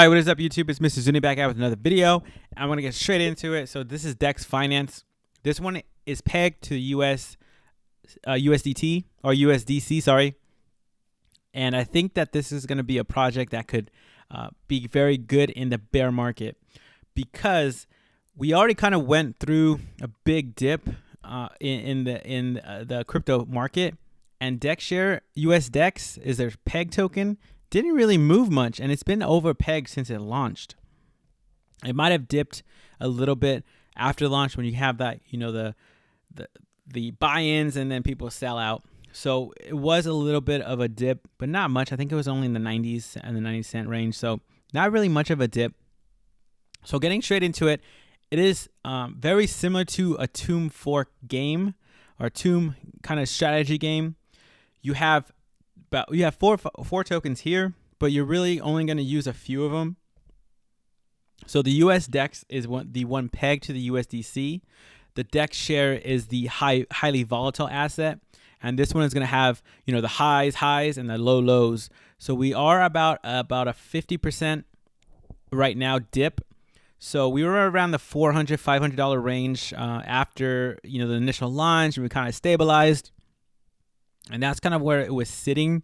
Hi, what is up, YouTube? It's Mr. Zuni back out with another video. I'm going to get straight into it. So this is DEX Finance. This one is pegged to USDT or USDC, sorry. And I think that this is going to be a project that could be very good in the bear market because we already kind of went through a big dip in the crypto market, and DEX share, US DEX is their peg token, didn't really move much, and it's been over pegged since it launched. It might have dipped a little bit after launch when you have that, you know, the buy-ins and then people sell out. So it was a little bit of a dip, but not much. I think it was only in the 90s and the 90-cent range, so not really much of a dip. So getting straight into it, it is very similar to a Tomb fork game or Tomb kind of strategy game. You have four tokens here, but you're really only going to use a few of them. So the US DEX is the one pegged to the USDC. The DEX share is the highly volatile asset, and this one is going to have, you know, the highs and the lows. So we are about a 50% right now dip. So we were around the $400, $500 range after, you know, the initial launch, and we kind of stabilized. And that's kind of where it was sitting.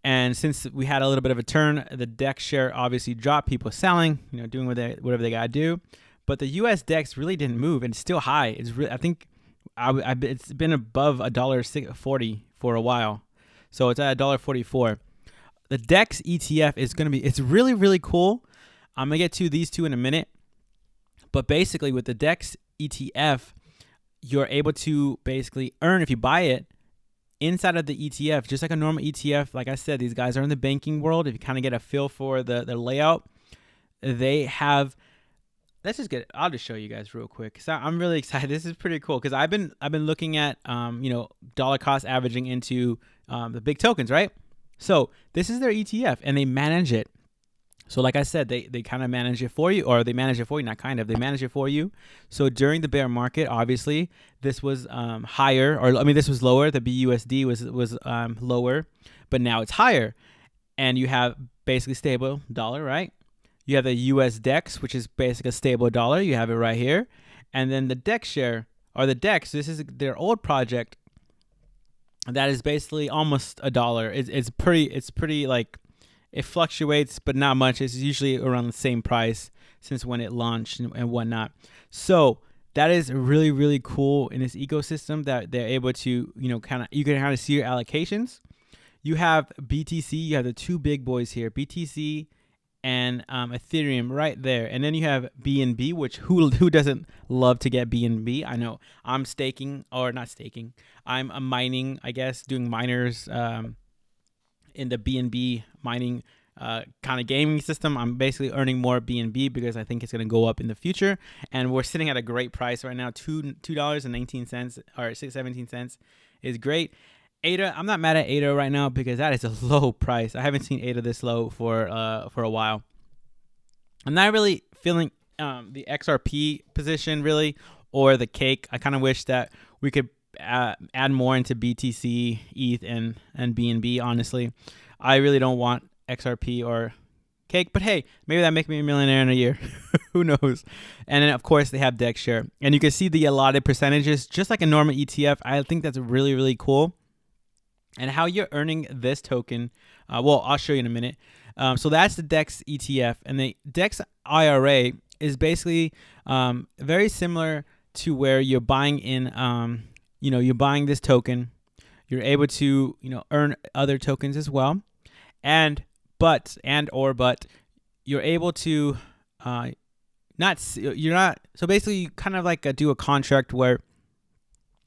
And since we had a little bit of a turn, the DEX share obviously dropped. People selling, you know, doing whatever they got to do. But the US DEX really didn't move, and it's still high. It's I think it's been above $1.40 for a while. So it's at $1.44. The DEX ETF is going to be, it's really, really cool. I'm going to get to these two in a minute. But basically with the DEX ETF, you're able to basically earn, if you buy it, inside of the ETF, just like a normal ETF. Like I said, these guys are in the banking world. If you kind of get a feel for the layout, they have. I'll just show you guys real quick because I'm really excited. This is pretty cool because I've been looking at you know, dollar cost averaging into the big tokens, right? So this is their ETF, and they manage it. So like I said, they kind of manage it for you, or they manage it for you, not kind of, they manage it for you. So during the bear market, obviously, this was higher, or I mean, this was lower. The BUSD was lower, but now it's higher. And you have basically stable dollar, right? You have the US DEX, which is basically a stable dollar. You have it right here. And then the DEX share, or the DEX, this is their old project. That is basically almost $1. It's pretty like, it fluctuates, but not much. It's usually around the same price since when it launched and whatnot. So that is really, really cool in this ecosystem that they're able to, you know, you can kind of see your allocations. You have BTC. You have the two big boys here, BTC and Ethereum right there. And then you have BNB, which who doesn't love to get BNB? I know I'm staking, or not staking. I'm mining, I guess, doing miners in the BNB mining kind of gaming system. I'm basically earning more BNB because I think it's going to go up in the future. And we're sitting at a great price right now. $2.19 or 17 cents is great. ADA, I'm not mad at ADA right now because that is a low price. I haven't seen ADA this low for a while. I'm not really feeling the XRP position really, or the cake. I kind of wish that we could add more into BTC, ETH, and BNB. Honestly, I really don't want XRP or cake, but hey, maybe that make me a millionaire in a year. Who knows? And then of course they have DEX share, and you can see the allotted percentages just like a normal ETF. I think that's really, really cool. And how you're earning this token, well, I'll show you in a minute. So that's the DEX ETF, and the DEX IRA is basically very similar to where you're buying in. You know, you're buying this token, you're able to, you know, earn other tokens as well, but you're able to so basically you kind of like do a contract where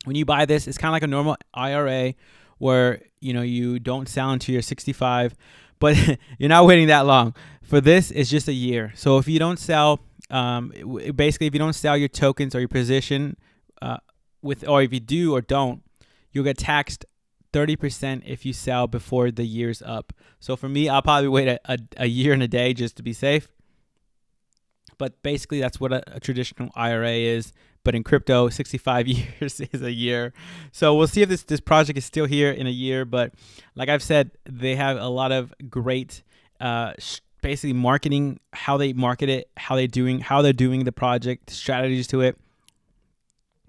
when you buy this, it's kind of like a normal IRA where, you know, you don't sell until you're 65, but you're not waiting that long. For this, it's just a year. So if you don't sell, basically if you don't sell your tokens or your position, or if you do or don't, you'll get taxed 30% if you sell before the year's up. So for me, I'll probably wait a year and a day just to be safe. But basically, that's what a traditional IRA is. But in crypto, 65 years is a year. So we'll see if this project is still here in a year. But like I've said, they have a lot of great basically marketing, how they market it, how they're doing the project, strategies to it.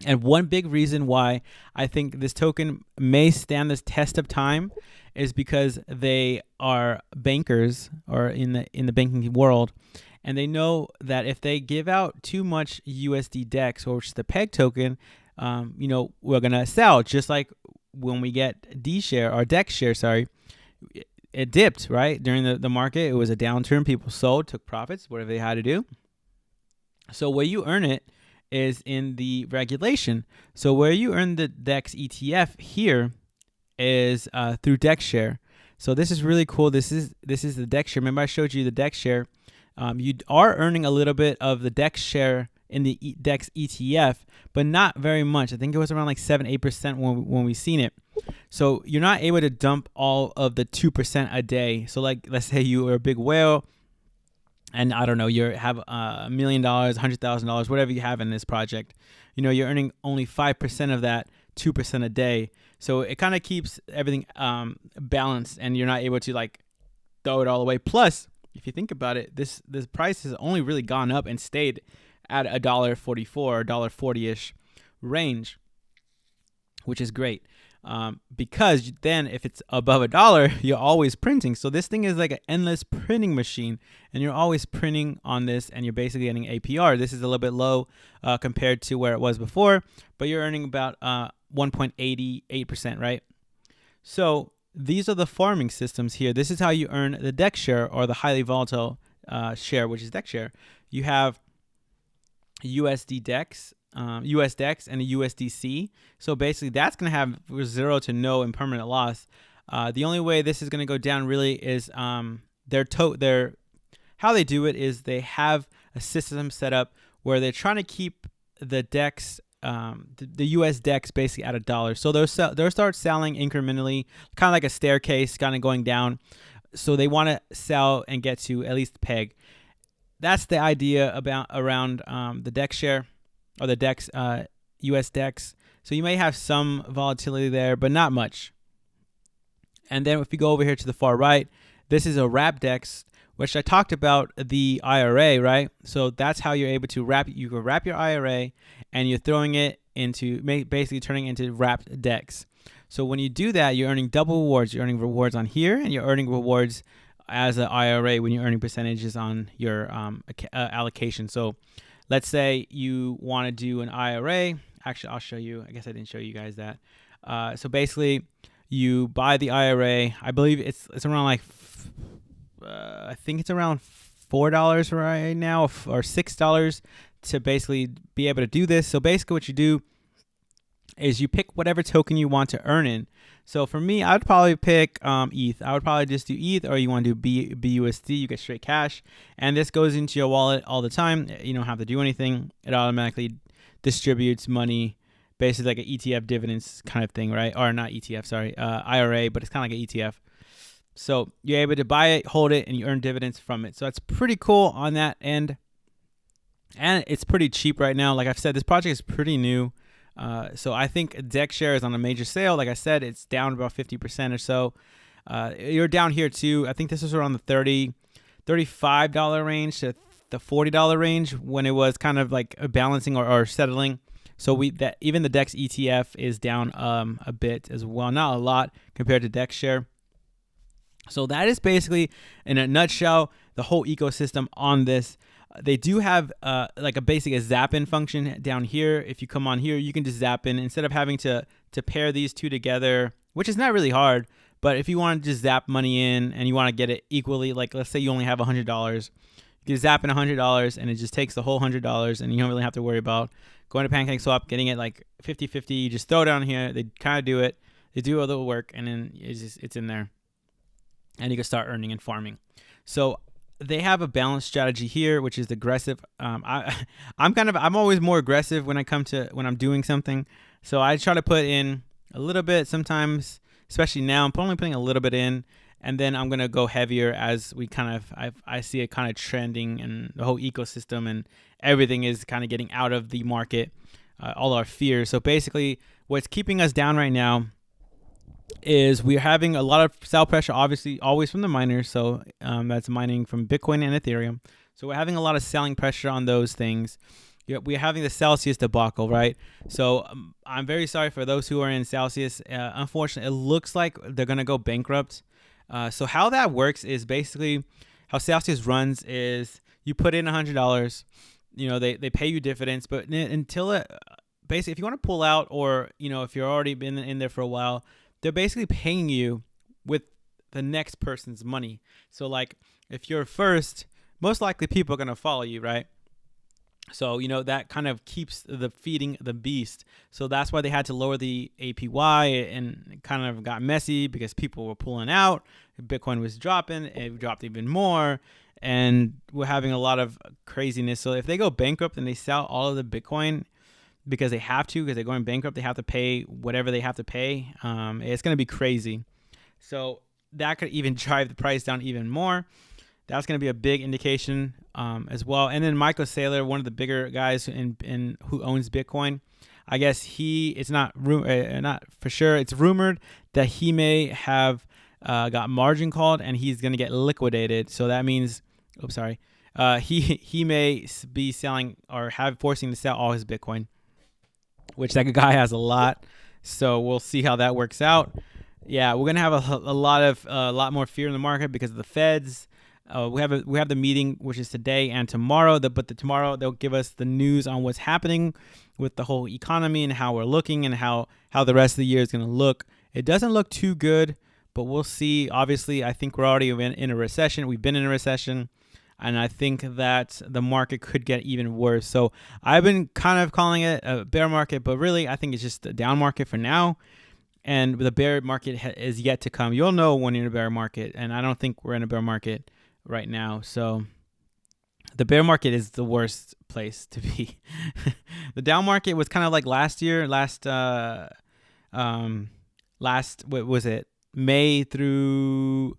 And one big reason why I think this token may stand this test of time is because they are bankers, or in the banking world, and they know that if they give out too much USD DEX, or which is the peg token, we're gonna sell. Just like when we get D share or DEX share, it dipped right during the market. It was a downturn. People sold, took profits, whatever they had to do. So where you earn it is in the regulation. So where you earn the DEX ETF here is through DEX share. So this is really cool. This is the DEX share. Remember I showed you the DEX share. You are earning a little bit of the DEX share in the DEX ETF, but not very much. I think it was around like 7-8% when we seen it. So you're not able to dump all of the 2% a day. So like, let's say you are a big whale, and I don't know, you have $1 million, $100,000, whatever you have in this project. You're earning only 5% of that, 2% a day. So it kind of keeps everything balanced, and you're not able to like throw it all away. Plus, if you think about it, this price has only really gone up and stayed at $1.44 or $1.40-ish range, which is great. Because then if it's above $1, you're always printing. So this thing is like an endless printing machine, and you're always printing on this, and you're basically getting APR. This is a little bit low compared to where it was before, but you're earning about 1.88%, right? So these are the farming systems here. This is how you earn the DEX share, or the highly volatile share, which is DEX share. You have USD DEX, US DEX, and a USDC. So basically that's going to have 0 to no impermanent loss. The only way this is going to go down really is how they do it is they have a system set up where they're trying to keep the DEX, the US DEX basically at $1. So they'll start selling incrementally, kind of like a staircase, kind of going down. So they want to sell and get to at least peg. That's the idea around the DEX share, or the DEX, US DEX. So you may have some volatility there, but not much. And then if you go over here to the far right, this is a wrap DEX, which I talked about the IRA, right? So that's how you're able to you can wrap your IRA, and you're throwing it into, basically turning it into wrapped DEX. So when you do that, you're earning double rewards. You're earning rewards on here, and you're earning rewards as an IRA when you're earning percentages on your allocation. So let's say you want to do an IRA. Actually, I'll show you. I guess I didn't show you guys that. So basically, you buy the IRA. I believe it's around like, I think it's around $4 right now, or $6 to basically be able to do this. So basically what you do is you pick whatever token you want to earn in. So for me, I'd probably pick ETH. I would probably just do ETH, or you want to do BUSD. You get straight cash, and this goes into your wallet all the time. You don't have to do anything. It automatically distributes money, basically like an ETF dividends kind of thing, right? Or not ETF, sorry, IRA, but it's kind of like an ETF. So you're able to buy it, hold it, and you earn dividends from it. So that's pretty cool on that end. And it's pretty cheap right now. Like I've said, this project is pretty new. So I think DEX share is on a major sale. Like I said, it's down about 50% or so. You're down here too. I think this is around the $35 range to the $40 range when it was kind of like balancing or settling. So even the DEX ETF is down a bit as well. Not a lot compared to DEX share. So that is basically, in a nutshell, the whole ecosystem on this. They do have like a Zapping function down here. If you come on here, you can just zap in instead of having to pair these two together, which is not really hard. But if you want to just zap money in and you want to get it equally, like let's say you only have $100, you can zap in $100 and it just takes the whole $100, and you don't really have to worry about going to PancakeSwap, getting it like 50-50. You just throw it down here. They kind of do it. They do all the work, and then it's in there. And you can start earning and farming. So they have a balanced strategy here, which is aggressive. I'm always more aggressive when I'm doing something. So I try to put in a little bit sometimes, especially now. I'm only putting a little bit in, and then I'm gonna go heavier as we I see it kind of trending, and the whole ecosystem and everything is kind of getting out of the market, all our fears. So basically, what's keeping us down right now is we're having a lot of sell pressure, obviously, always from the miners. So that's mining from Bitcoin and Ethereum. So we're having a lot of selling pressure on those things. Yeah, we're having the Celsius debacle, right? So I'm very sorry for those who are in Celsius. Unfortunately, it looks like they're going to go bankrupt. So how that works is basically how Celsius runs is you put in $100. They pay you dividends, but until it basically, if you want to pull out, or if you're already been in there for a while, they're basically paying you with the next person's money. So like if you're first, most likely people are going to follow you, right? So, that kind of keeps the feeding the beast. So that's why they had to lower the APY, and it kind of got messy because people were pulling out. Bitcoin was dropping. It dropped even more. And we're having a lot of craziness. So if they go bankrupt and they sell all of the Bitcoin because they have to, because they're going bankrupt, they have to pay whatever they have to pay. It's going to be crazy. So that could even drive the price down even more. That's going to be a big indication as well. And then Michael Saylor, one of the bigger guys who owns Bitcoin, I guess it's not for sure. It's rumored that he may have got margin called and he's going to get liquidated. So that means, he may be selling or forcing to sell all his Bitcoin, which that guy has a lot. So we'll see how that works out. Yeah, we're gonna have a lot more fear in the market because of the Feds. We have the meeting, which is today and tomorrow. But tomorrow they'll give us the news on what's happening with the whole economy and how we're looking and how the rest of the year is going to look. It doesn't look too good, but we'll see. Obviously, I think we're already in a recession. We've been in a recession, and I think that the market could get even worse. So I've been kind of calling it a bear market, but really I think it's just a down market for now. And the bear market is yet to come. You'll know when you're in a bear market, and I don't think we're in a bear market right now. So the bear market is the worst place to be. The down market was kind of like last what was it? May through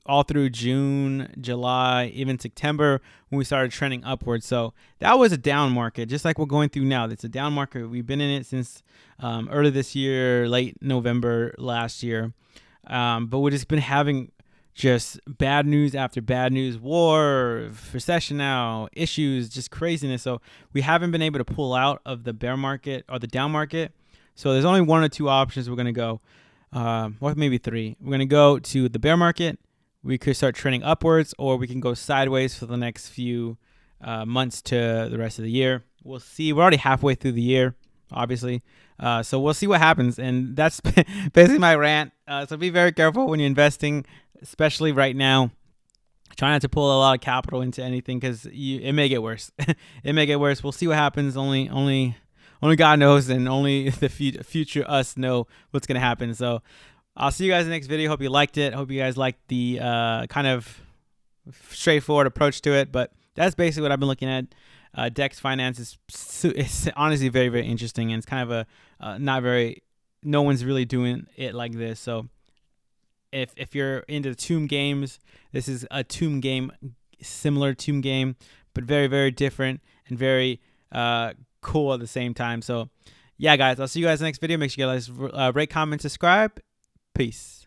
June, July, even September, when we started trending upwards. So that was a down market, just like we're going through now. It's a down market. We've been in it since early this year, late November last year. But we've just been having just bad news after bad news, war, recession now, issues, just craziness. So we haven't been able to pull out of the bear market or the down market. So there's only one or two options we're going to go. Or maybe three. We're going to go to the bear market. We could start trending upwards, or we can go sideways for the next few months to the rest of the year. We'll see. We're already halfway through the year, obviously. So we'll see what happens. And that's basically my rant. So be very careful when you're investing, especially right now. Try not to pull a lot of capital into anything because it may get worse. It may get worse. We'll see what happens. Only God knows, and only the future us know what's going to happen. So I'll see you guys in the next video. Hope you liked it. Hope you guys liked the kind of straightforward approach to it. But that's basically what I've been looking at. Dex Finance is honestly very, very interesting. And it's kind of no one's really doing it like this. So if you're into tomb games, this is a tomb game, similar tomb game, but very, very different and very cool at the same time. So yeah, guys, I'll see you guys in the next video. Make sure you guys rate, comment, subscribe. Peace.